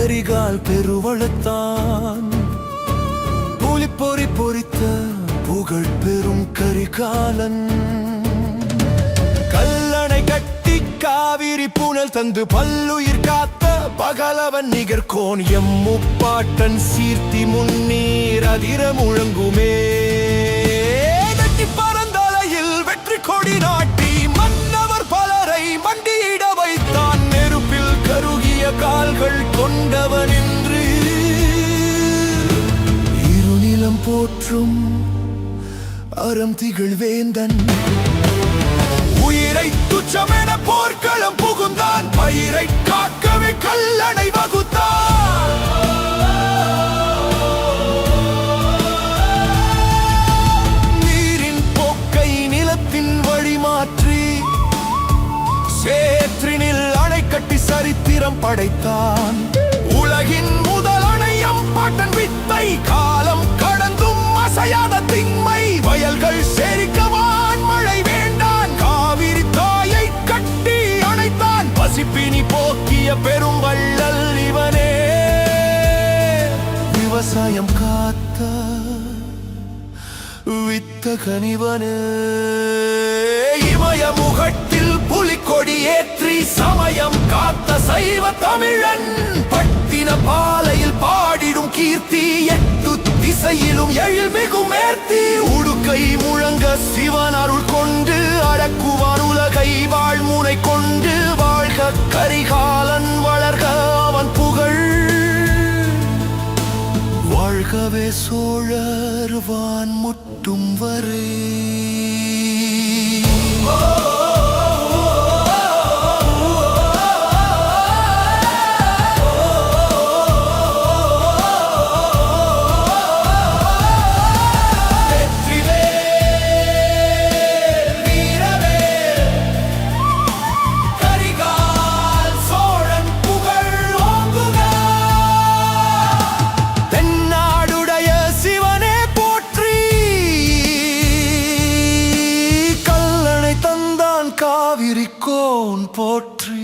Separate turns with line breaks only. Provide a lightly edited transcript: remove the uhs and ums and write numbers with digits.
கரிகால் பெருவளத்தான் புலிப்பொறி பொறித்த புகழ் பெரும் கரிகாலன் கல்லணை கட்டி காவிரி புனல் தந்து பல்லுயிர் காத்த பகலவன் நிகர்கோன் எம் முப்பாட்டன் சீர்த்தி முன்னீர் அதிர முழங்குமே பரந்தலையில் வெற்றி கொடி நாட்டி மன்னவர் பலரை மண்டியிட வைத்தான் நெருப்பில் கருகிய கால்கள் கொண்டவன் என்று இருநிலம் போற்றும் அறம் திகழ் வேந்தன் உயிரை துச்சமென போர்க்களம் புகுந்தான் பயிரை காக்கவே கல்லணை வகுத்தான் நீரின் போக்கை நிலத்தின் வழி மாற்றி சேற்றினில் அணை கட்டி சரித்திரம் படைத்தான் உலகின் முதல் அணையம் பாட்டன் வித்தை காலம் கடந்தும் அசையாத திண்மை வயல்கள் செரிக்கவான் மழை வேண்டான் காவிரி தாயை கட்டி அணைத்தான் பசிப்பினி போக்கிய பெரும் வள்ளல் இவனே விவசாயம் காத்த வித்தகனிவனே இமய முகட்டில் புலிக்கொடி ஏற்றி சமயம் காத்த சைவ தமிழன் பட்டின பாலையில் பாடிடும் கீர்த்தி எட்டு திசையிலும் எழில்மிகு மேர்த்தி உடுக்கை முழங்க சிவன் அருள் கொண்டு அடக்குவான் உலகை வாழ்முனை கொண்டு வாழ்க கரிகாலன் வளர்க அவன் புகழ் வாழ்கவே சோழர் வான் முட்டும் வரை காவிரிக்கோன் போற்றி